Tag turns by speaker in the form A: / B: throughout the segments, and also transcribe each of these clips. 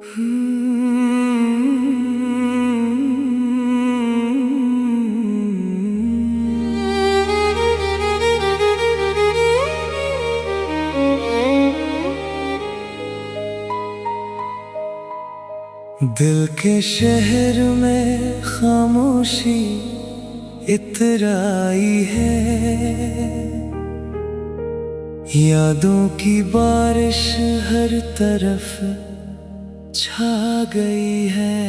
A: दिल के शहर में खामोशी इतराई है, यादों की बारिश हर तरफ छा गई है।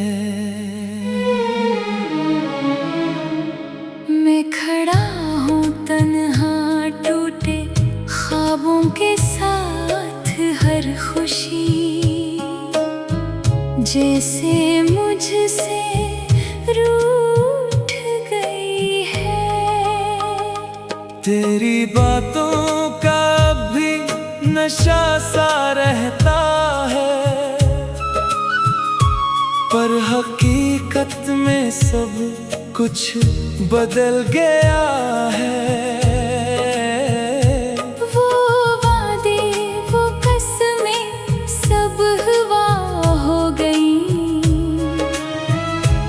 B: मैं खड़ा हूँ तन्हा टूटे ख्वाबों के साथ, हर खुशी जैसे मुझसे रूठ गई है।
A: तेरी बातों का भी नशा सा रहता है, पर हकीकत में सब कुछ बदल गया है।
B: वो वादे वो कसमें सब हवा हो गई,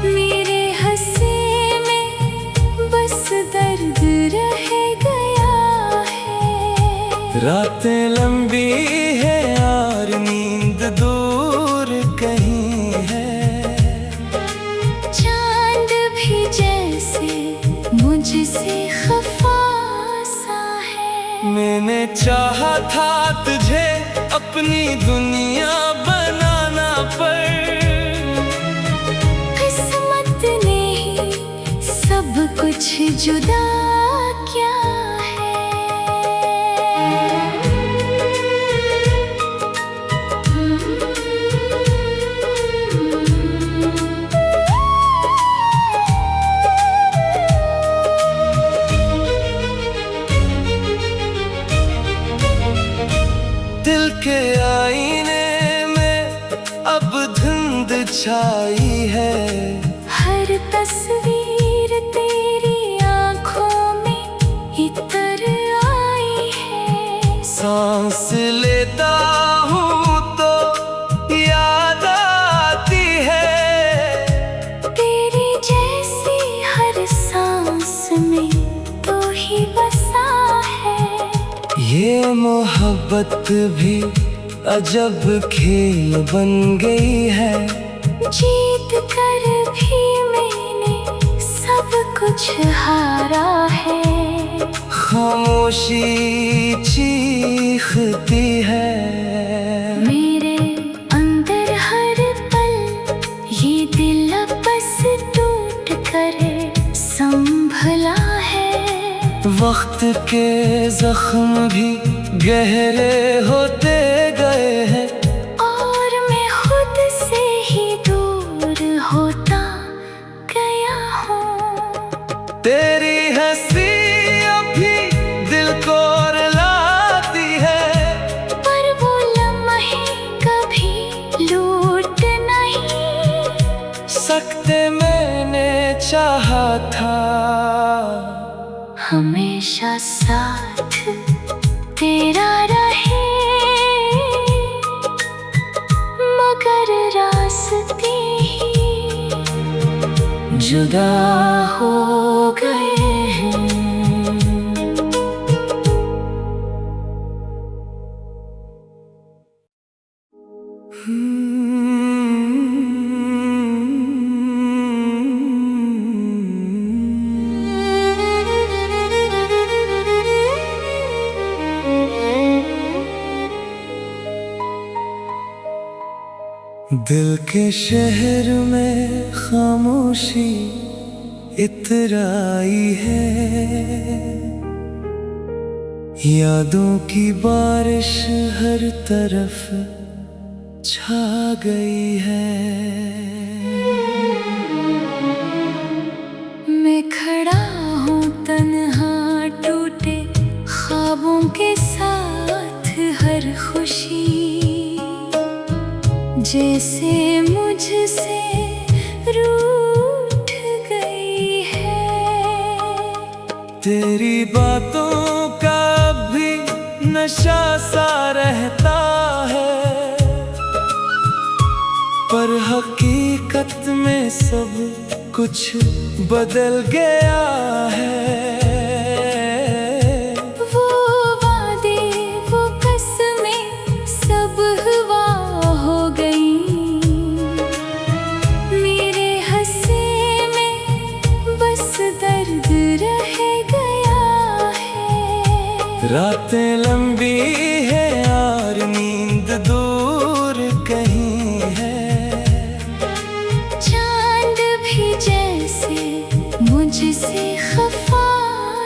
B: मेरे हंसे में बस दर्द रह गया है।
A: रातें लंबी है और नींद दूर कहीं है,
B: चांद भी जैसे मुझसे खफा सा है।
A: मैंने चाहा था तुझे अपनी दुनिया बनाना, पर
B: किस्मत ने ही सब कुछ जुदा किया है।
A: दिल के आईने में अब धुंध छाई है,
B: हर तस्वीर तेरी आँखों में इतर आई है।
A: सांस लेता हूँ तो याद आती है,
B: तेरी जैसी हर सांस में तो ही बसा है।
A: ये मोहब्बत भी अजब खेल बन गई है,
B: जीत कर भी मैंने सब कुछ हारा है।
A: खामोशी चीखती है,
B: मेरे अंदर हर पल ये दिल बस टूट कर संभला है।
A: वक्त के जख्म भी गहरे होते गए हैं,
B: और मैं खुद से ही दूर होता गया हूँ।
A: तेरी हंसी अभी दिल को रुलाती है,
B: पर वो लम्हे कभी लौट नहीं
A: सकते। मैंने चाहा था
B: हमेशा साथ तेरा रहे, मगर रास्ते ही जुदा हो गए हैं।
A: दिल के शहर में खामोशी इतराई है, यादों की बारिश हर तरफ छा गई है।
B: मैं खड़ा हूँ तन्हा टूटे ख्वाबों के साथ, हर खुशी जैसे मुझसे रूठ गई है।
A: तेरी बातों का भी नशा सा रहता है, पर हकीकत में सब कुछ बदल गया है।
B: वो वादे वो कसमें सब हवा हो गई। मेरे हंसे में बस दर्द रह गया है।
A: रातें लंबी है और नींद दूर कहीं है।
B: चांद भी जैसे मुझसे खफा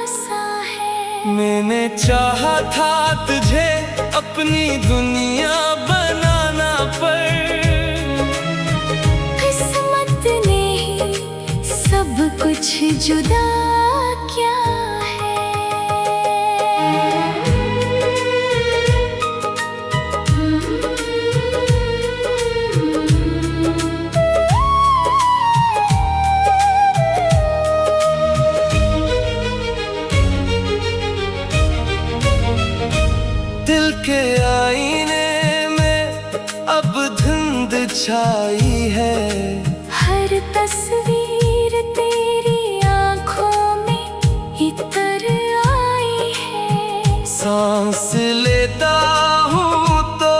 B: सा है।
A: मैंने चाहा था तुझे अपनी दुनिया बनाना, पर
B: किस्मत ने ही सब कुछ जुदा क्या है।
A: दिल के आईने में अब धुंध छाई है।
B: हर तस्वीर तेरी आंखों में इतर आई है।
A: सांस लेता हूँ तो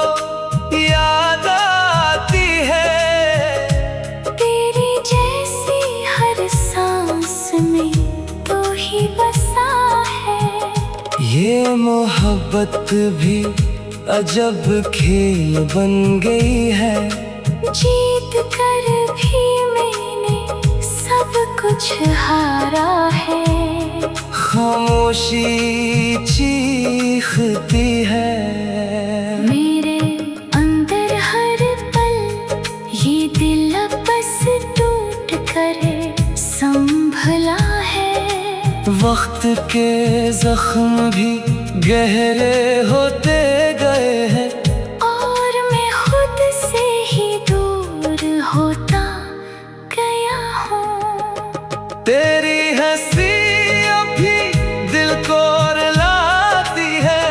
A: याद आती है।
B: तेरी जैसी हर सांस में तो ही बसा है।
A: ये मोहब्बत भी अजब खेल बन गई है।
B: जीत कर भी मैंने सब कुछ हारा है।
A: खामोशी चीखती है।
B: मेरे अंदर हर पल ये दिल अब बस टूट कर संभला है।
A: वक्त के जख्म भी गहरे होते गए हैं।
B: और मैं खुद से ही दूर होता गया हूँ।
A: तेरी हंसी अभी दिल को रुलाती है।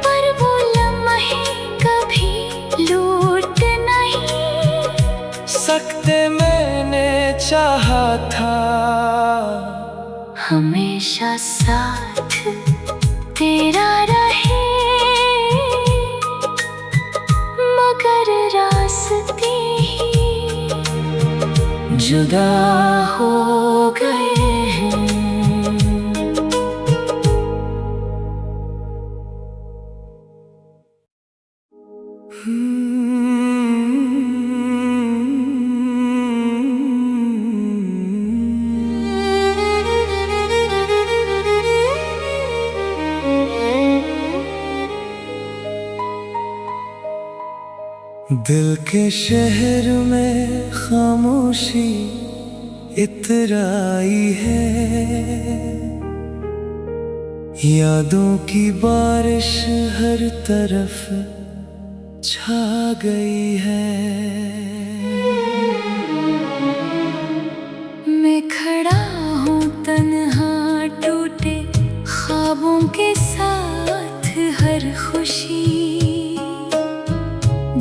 B: पर वो लम्हे कभी लूट नहीं
A: सकते। मैंने चाहा था
B: हमेशा साथ तेरा रहे, मगर रास्ते ही जुदा हो गए हैं।
A: दिल के शहर में खामोशी इतराई है। यादों की बारिश हर तरफ छा गई है।
B: मैं खड़ा हूँ तन्हा टूटे ख्वाबों के साथ। हर खुशी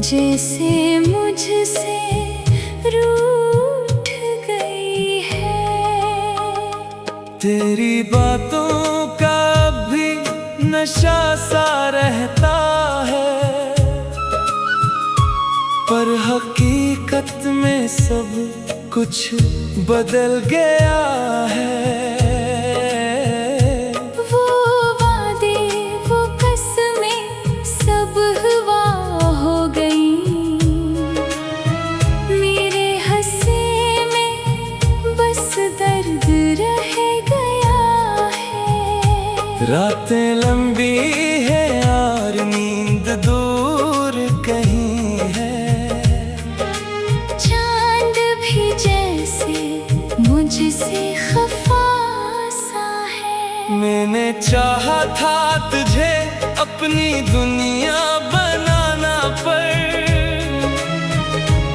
B: जैसे मुझसे रूठ गई है।
A: तेरी बातों का भी नशा सा रहता है, पर हकीकत में सब कुछ बदल गया है।
B: वो वादे वो कसमें सब हवा हो गई। मेरे हंसे में बस दर्द रह गया है।
A: रातें लंबी है और नींद दूर कहीं है।
B: चांद भी जैसे मुझसे खफा सा है।
A: मैंने चाहा था तुझे अपनी दुनिया बनाना, पर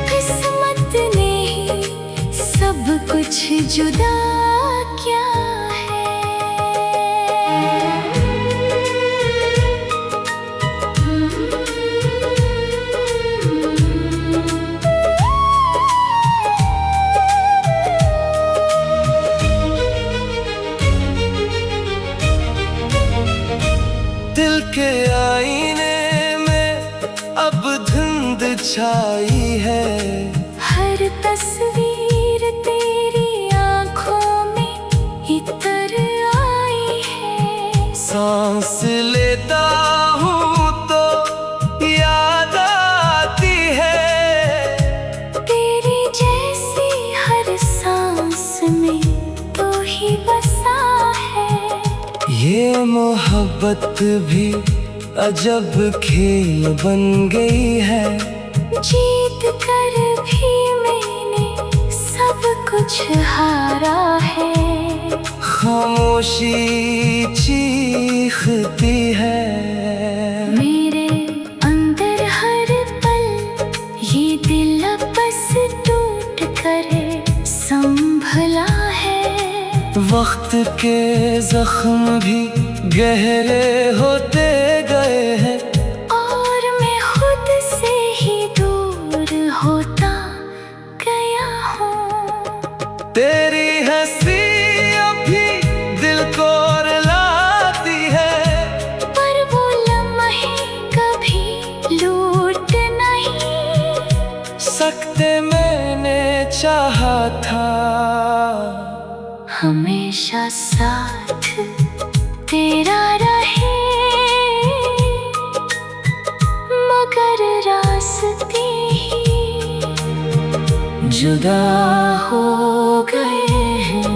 B: किस्मत ने ही सब कुछ जुदा क्या है।
A: छाई है।
B: हर तस्वीर तेरी आंखों में इतर आई है।
A: सांस लेता हूँ तो याद आती है,
B: तेरी जैसी हर सांस में तो ही बसा है।
A: ये मोहब्बत भी अजब खेल बन गई है।
B: जीत कर भी मैंने सब कुछ हारा है।
A: खामोशी चीखती है।
B: मेरे अंदर हर पल ये दिल बस टूट कर संभला है।
A: वक्त के जख्म भी गहरे होते गए हैं,
B: और मैं खुद से ही दूर होता गया हूँ।
A: तेरी हंसी अभी दिल को रुलाती है,
B: पर वो लम्हे कभी लूट नहीं
A: सकते। मैंने चाहा था
B: हमेशा साथ तेरा रहे, मगर रास्ते ही जुदा हो गए हैं।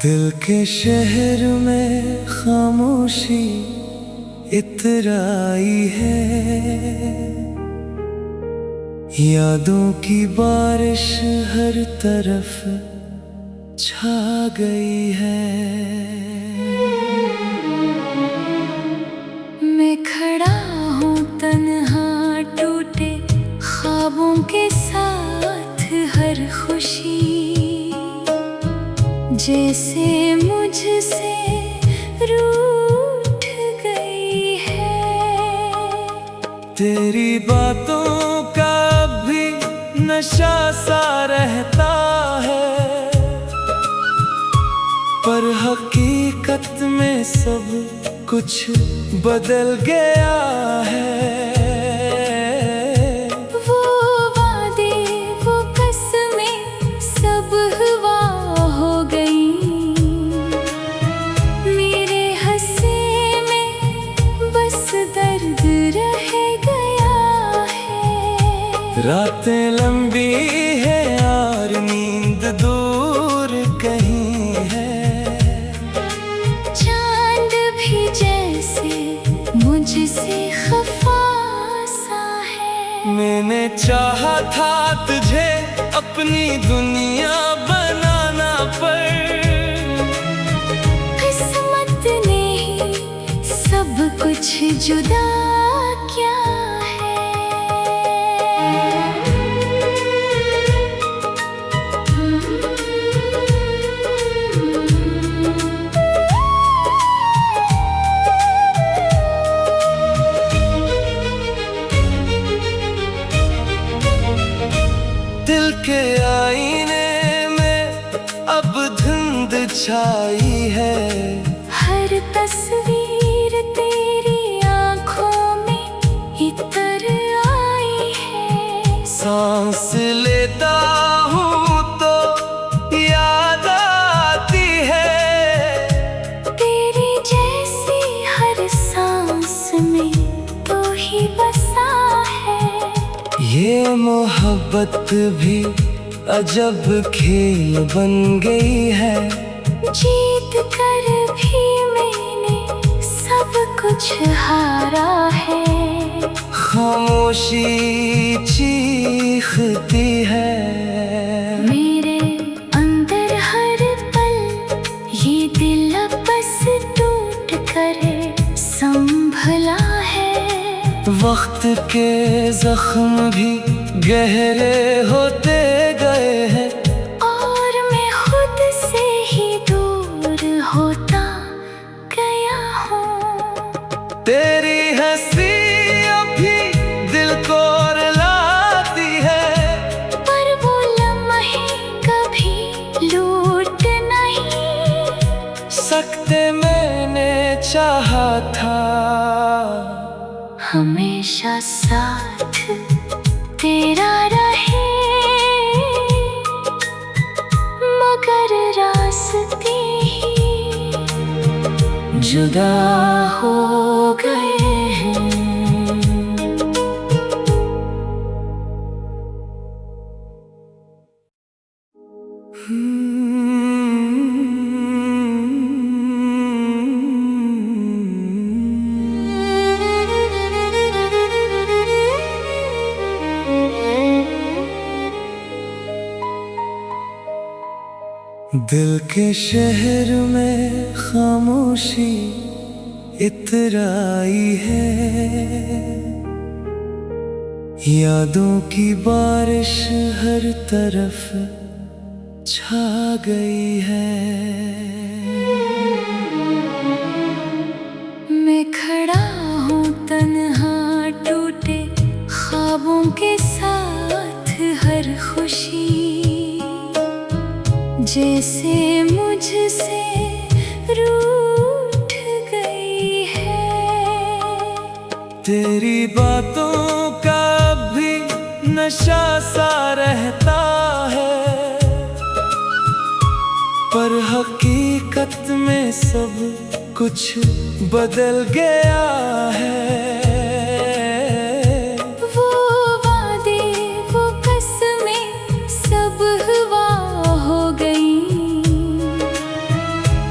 A: दिल के शहर में खामोशी इतराई है। यादों की बारिश हर तरफ छा गई है।
B: मैं खड़ा हूँ तन्हा टूटे ख्वाबों के साथ, हर खुशी जैसे मुझसे रूठ गई है।
A: तेरी बातों का भी नशा सा रहता है, पर हकीकत में सब कुछ बदल गया है।
B: वो वादे वो कसमें सब हुआ हो गई। मेरे हंसे में बस दर्द रह गया है।
A: रातें लंबी है और नींद दूर कहीं है।
B: चांद भी जैसे मुझसे खफा सा है।
A: मैंने चाहा था तुझे अपनी दुनिया बनाना, पर
B: किस्मत ने ही सब कुछ जुदा क्या है।
A: दिल के आईने में अब धुंध छाई है।
B: हर तस्वीर तेरी आंखों में इतर आई है।
A: सांस लेता हूँ तो याद आती है,
B: तेरी जैसी हर सांस में तो ही बसा है।
A: ये मोहब्बत भी अजब खेल बन गई है।
B: जीत कर भी मैंने सब कुछ हारा है।
A: खामोशी चीखती है।
B: मेरे अंदर हर पल ये दिल बस टूट कर संभला है।
A: वक्त के जख्म भी गहरे होते गए हैं,
B: और मैं खुद से ही दूर हो होता गया हूँ।
A: तेरी हंसी अभी दिल को रुलाती है,
B: पर वो लम्हे कभी लूट नहीं
A: सकते। मैंने चाहा था
B: हमेशा साथ तेरा रहे, मगर रास्ते ही जुदा हो गए हैं।
A: दिल के शहर में खामोशी इतराई है, यादों की बारिश हर तरफ छा गई है।
B: मैं खड़ा हूँ तन्हा टूटे ख्वाबों के साथ, हर खुशी जैसे मुझसे रूठ गई है।
A: तेरी बातों का भी नशा सा रहता है, पर हकीकत में सब कुछ बदल गया है।
B: वो वादे वो कसमें सब हुआ हो गई,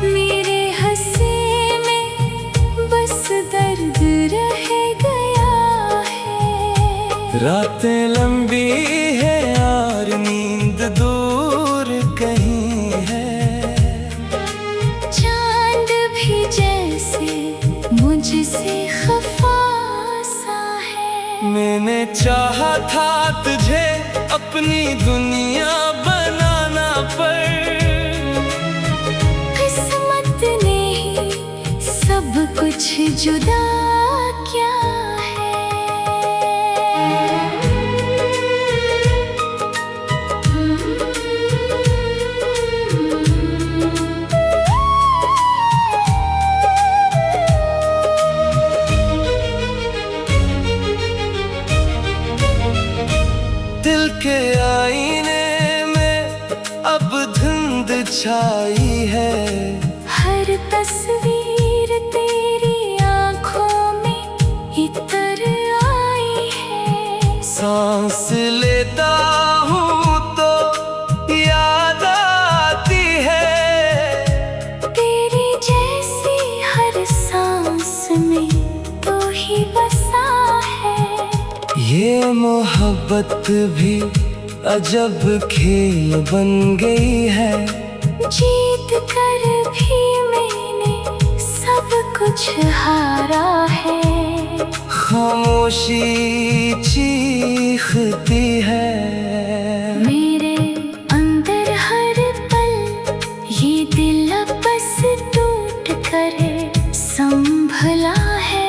B: मेरे हंसे में बस दर्द रह गया है।
A: रातें लंबी है और नींद दूर कहीं है,
B: चांद भी जैसे मुझसे खफा सा है।
A: मैंने चाहा था तुझे अपनी दुनिया बनाना, पर
B: किस्मत ने ही सब कुछ जुदा क्या है।
A: दिल के आईने में अब धुंध छाई है,
B: हर तस्वीर तेरी आँखों में इतर आई है।
A: सांस लेता हूँ तो याद आती है,
B: तेरी जैसी हर सांस में तू ही बसा है।
A: ये मोहब्बत भी अजब खेल बन गई है,
B: जीत कर भी मैंने सब कुछ हारा है।
A: खामोशी चीखती है,
B: मेरे अंदर हर पल ये दिल बस टूट कर संभला है।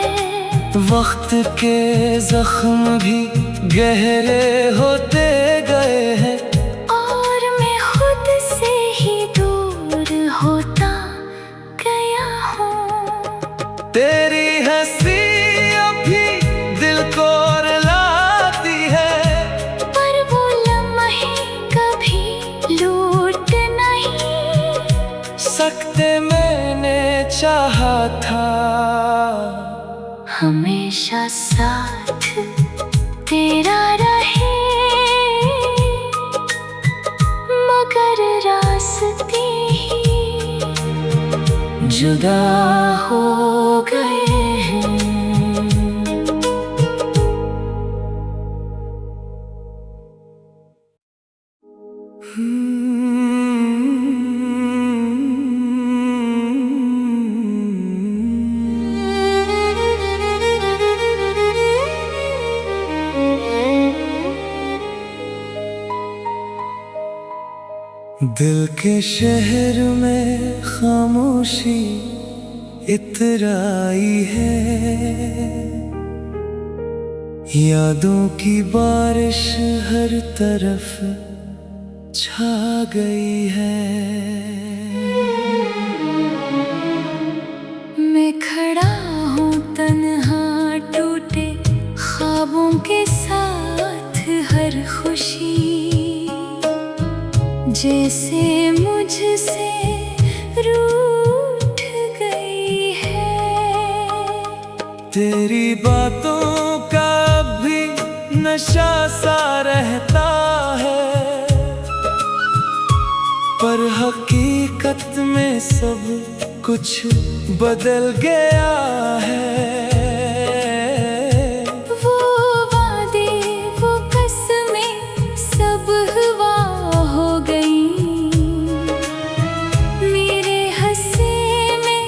A: वक्त के जख्म भी गहरे होते गए हैं,
B: और मैं खुद से ही दूर होता गया हूँ।
A: तेरी हंसी अभी दिल को रुलाती है,
B: पर वो लम्हे कभी लूट नहीं
A: सकते। मैंने चाहा था
B: हमेशा साथ तेरा रहे, मगर रास्ते ही जुदा हो गए हैं।
A: दिल के शहर में खामोशी इतराई है, यादों की बारिश हर तरफ छा गई है।
B: मैं खड़ा हूँ तन्हा टूटे ख्वाबों के साथ, हर खुशी जैसे मुझसे रूठ गई है।
A: तेरी बातों का भी नशा सा रहता है, पर हकीकत में सब कुछ बदल गया है।
B: वो वादे वो कसमें सब हवा हो गई, मेरे हंसे में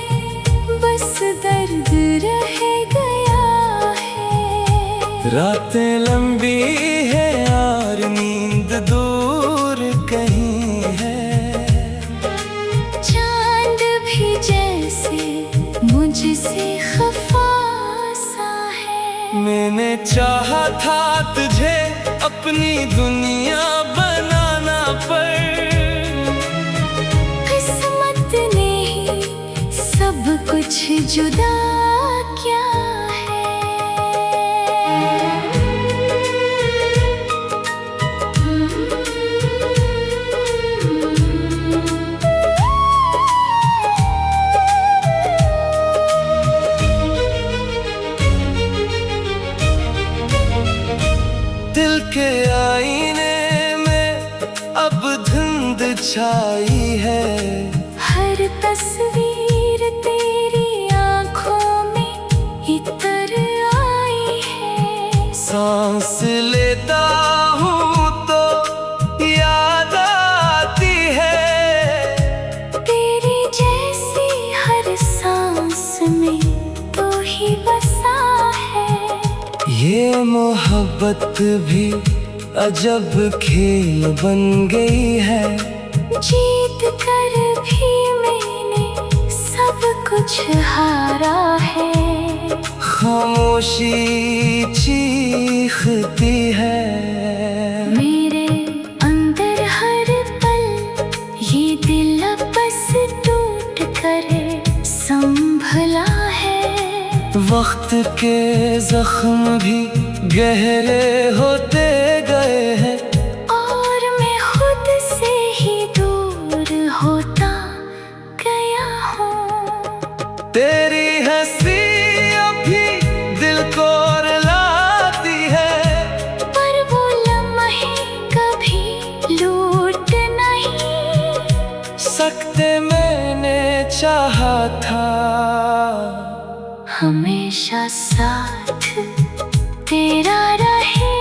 B: बस दर्द रह गया है।
A: रातें लंबी है और नींद दूर कहीं है,
B: चांद भी जैसे मुझसे खफा सा है।
A: मैंने चाहा था तुझे अपनी दुनिया बनाना, पर
B: किस्मत ने ही सब कुछ जुदा किया है।
A: दिल के आईने में अब धुंध छाई है,
B: हर तस्वीर तेरी आंखों में इतर आई है।
A: सांस लेता हूँ तो याद आती है,
B: तेरी जैसी हर सांस में तो ही बसा है।
A: ये मोहब्बत भी अजब खेल बन गई है,
B: जीत कर भी मैंने सब कुछ हारा है।
A: खामोशी चीखती है,
B: मेरे अंदर हर पल ये दिल बस टूट कर संभला है।
A: वक्त के जख्म भी गहरे होते गए हैं,
B: और मैं खुद से ही दूर होता गया हूँ।
A: तेरी हंसी अभी दिल को रुलाती है,
B: पर वो लम्हे कभी लौट नहीं
A: सकते। मैंने चाहा था
B: हमेशा साथ तेरा रहे,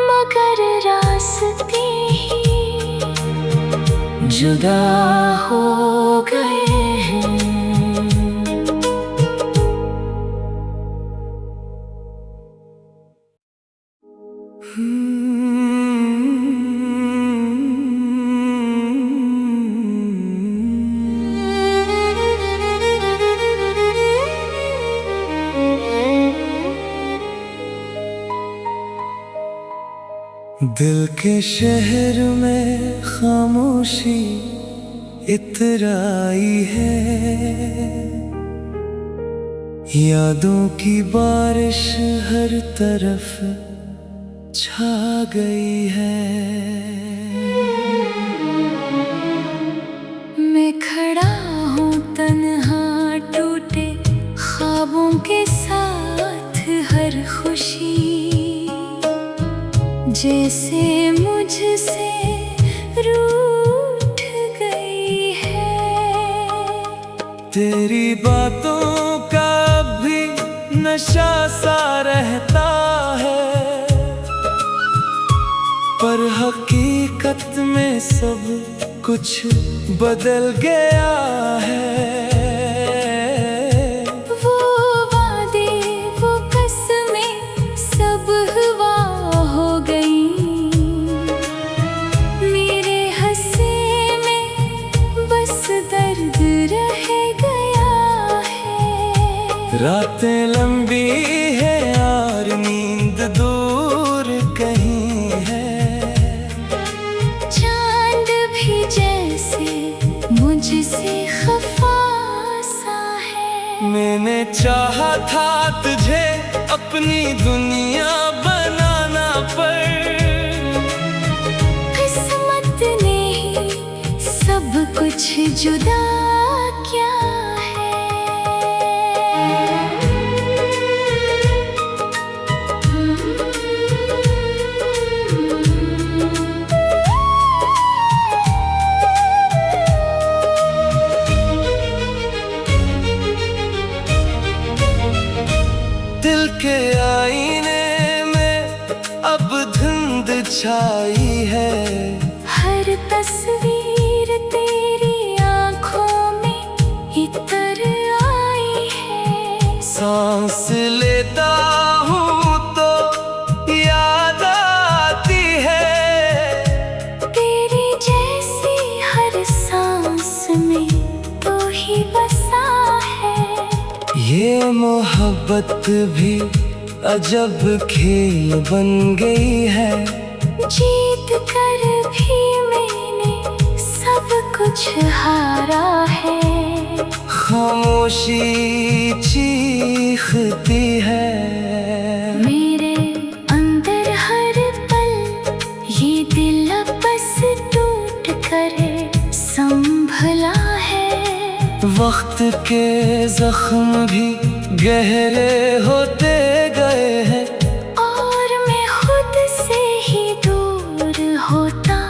B: मगर रास्ते ही
A: जुदा
B: हो गए हैं।
A: दिल के शहर में खामोशी इतराई है, यादों की बारिश हर तरफ छा गई है।
B: मैं खड़ा हूँ तन्हा टूटे ख्वाबों के साथ, हर खुशी जैसे मुझसे रूठ गई है।
A: तेरी बातों का भी नशा सा रहता है, पर हकीकत में सब कुछ बदल गया है।
B: वो वादे वो कसमें सब हवा हो गई,
A: रातें लंबी है यार, नींद दूर कहीं है।
B: चांद भी जैसे मुझसे खफा सा है।
A: मैंने चाहा था तुझे अपनी दुनिया बनाना, पर
B: किस्मत ने ही सब कुछ जुदा क्या है।
A: दिल के आईने में अब धुंध छाई है।
B: हर तस्वीर तेरी आँखों में इतर आई है।
A: सांस लेता हूँ तो याद आती है।
B: तेरी जैसी हर सांस में तो ही बसा है।
A: ये मोहब्बत भी अजब खेल बन गई है।
B: जीत कर भी मैंने सब कुछ हारा है।
A: खामोशी चीखती है।
B: मेरे अंदर हर पल ये दिल बस टूट कर संभला है।
A: वक्त के जख्म भी गहरे होते गए हैं,
B: और मैं खुद से ही दूर होता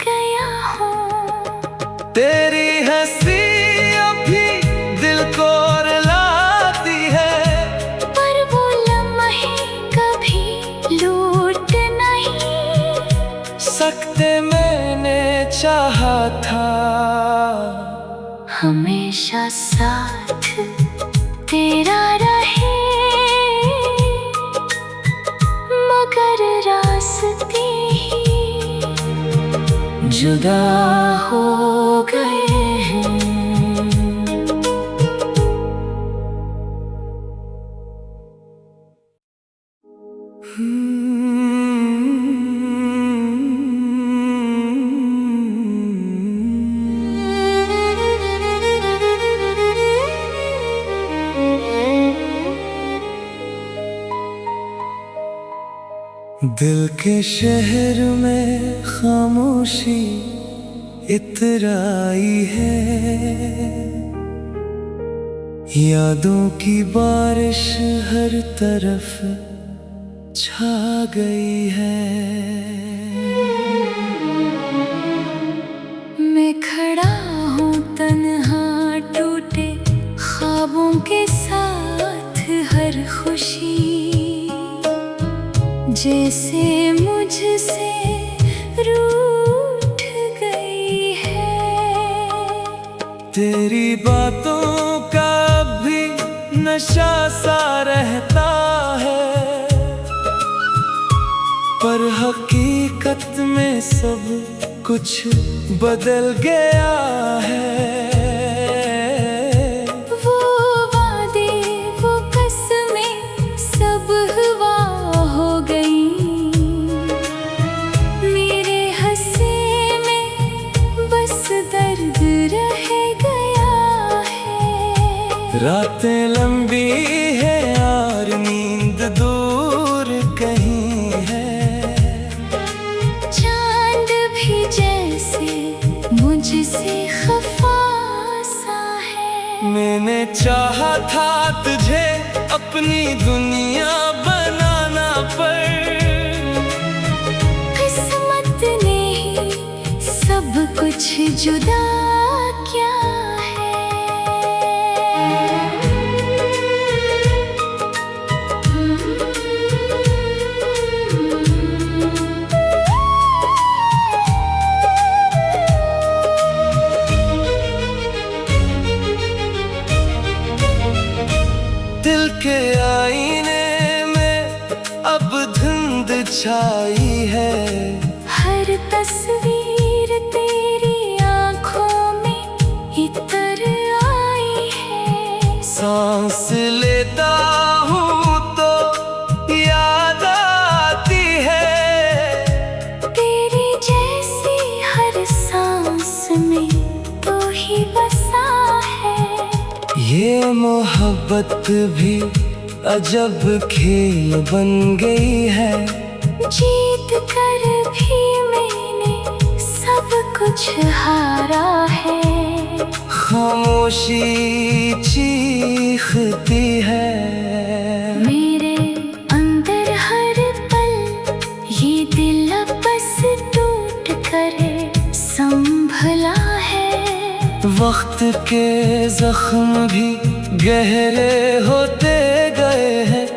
B: गया हूँ।
A: तेरी हंसी अभी दिल को रुलाती है,
B: पर वो लम्हे कभी लूट नहीं
A: सकते। मैंने चाहा था
B: हमेशा साथ तेरा रहे, मगर रास्ते ही जुदा हो गए हैं।
A: दिल के शहर में खामोशी इतराई है। यादों की बारिश हर तरफ छा गई है।
B: मैं खड़ा हूँ तन्हा टूटे ख्वाबों के साथ, हर खुशी जैसे मुझसे रूठ गई है।
A: तेरी बातों का भी नशा सा रहता है, पर हकीकत में सब कुछ बदल गया है।
B: वो वादे वो कसमें सब हुआ हो गई। मेरे हंसे में बस दर्द रह गया है।
A: रातें लंबी है यार, नींद दूर कहीं है।
B: चांद भी जैसे मुझसे खफा सा है।
A: मैंने चाहा था तुझे अपनी दुनिया बनाना, पर
B: किस्मत ने ही सब कुछ जुदा क्या है।
A: दिल के आईने में अब धुंध छाई है।
B: हर तस्वीर तेरी आँखों में इतर आई है।
A: सांस ले ये मोहब्बत भी अजब खेल बन गई है।
B: जीत कर भी मैंने सब कुछ हारा है।
A: खामोशी चीखती है।
B: मेरे अंदर हर पल ये दिल बस टूट कर संभला है।
A: वक्त के जख्म भी गहरे होते गए हैं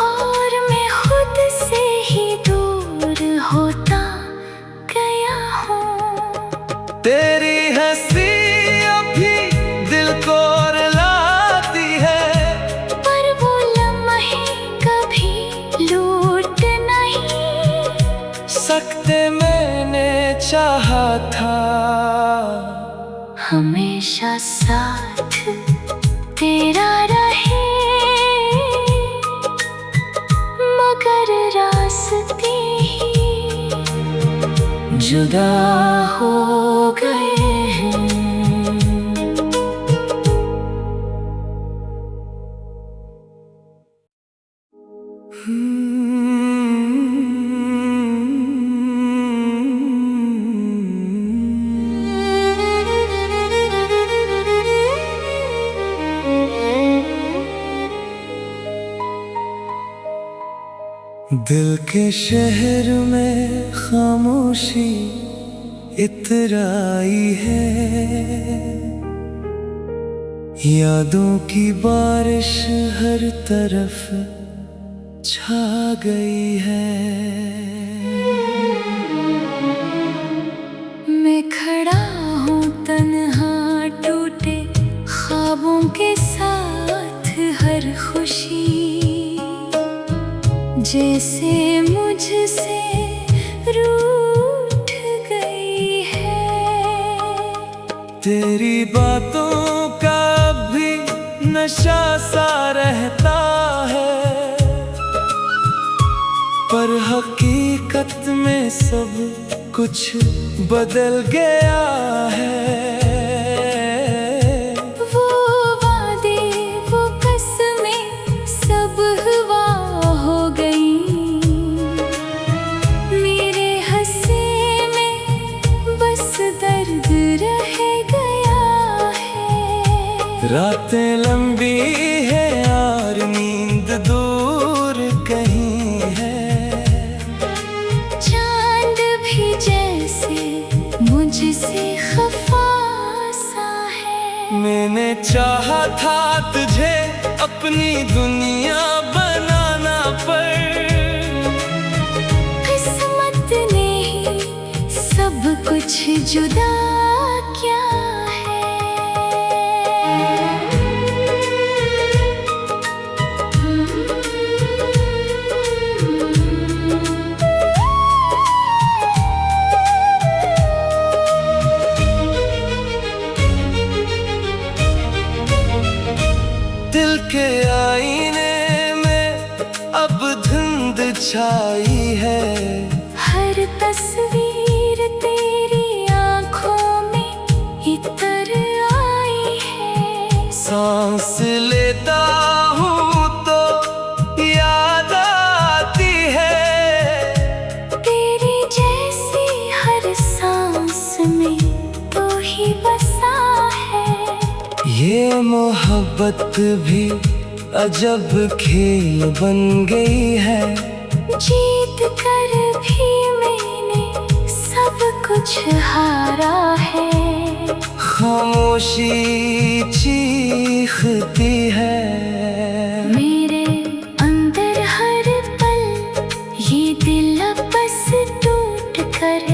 B: और मैं खुद से ही दूर होता गया हूँ।
A: तेरी हंसी अभी दिल को रुलाती है,
B: पर वो लम्हे कभी लूट नहीं
A: सकते। मैंने चाहा था
B: हमेशा साथ तेरा रहे, मगर रास्ते ही जुदा हो गए हैं।
A: दिल के शहर में खामोशी इतराई है। यादों की बारिश हर तरफ छा गई है।
B: मैं खड़ा हूँ तन्हा टूटे ख्वाबों के साथ, हर खुशी जैसे मुझसे रूठ गई है।
A: तेरी बातों का भी नशा सा रहता है, पर हकीकत में सब कुछ बदल गया है।
B: वो वादे वो कसमें सब हवा हो गई। मेरे हंसे में बस दर्द रह गया है।
A: रातें लंबी है और नींद दूर कहीं है।
B: चांद भी जैसे मुझसे खफा सा है।
A: मैंने चाहा था तुझे अपनी दुनिया बनाना, पर
B: किस्मत ने ही सब कुछ जुदा क्या है।
A: दिल के आईने में अब धुंध छाई है।
B: हर तस्वीर तेरी आंखों में इतर आई है।
A: सांस लेता हूँ तो याद आती है।
B: तेरी जैसी हर सांस में तो ही बसा है।
A: ये मोहब्बत भी अजब खेल बन गई है।
B: जीत कर भी मैंने सब कुछ हारा है।
A: खामोशी चीखती है।
B: मेरे अंदर हर पल ये दिल बस टूट कर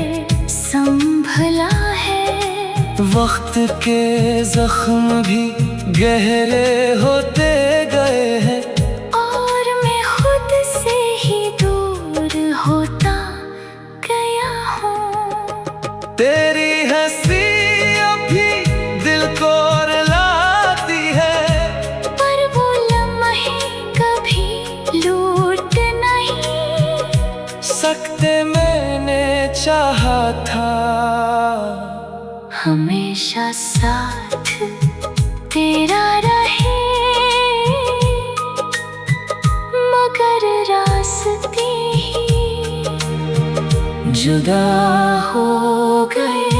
B: संभला है।
A: वक्त के जख्म भी गहरे होते गए हैं
B: और मैं खुद से ही दूर होता गया हूँ।
A: तेरी हंसी अभी दिल को रुलाती है,
B: पर वो लम्हे कभी लूट नहीं
A: सकते। मैंने चाहा था
B: हमेशा साथ तेरा रहे, जुदा हो गए।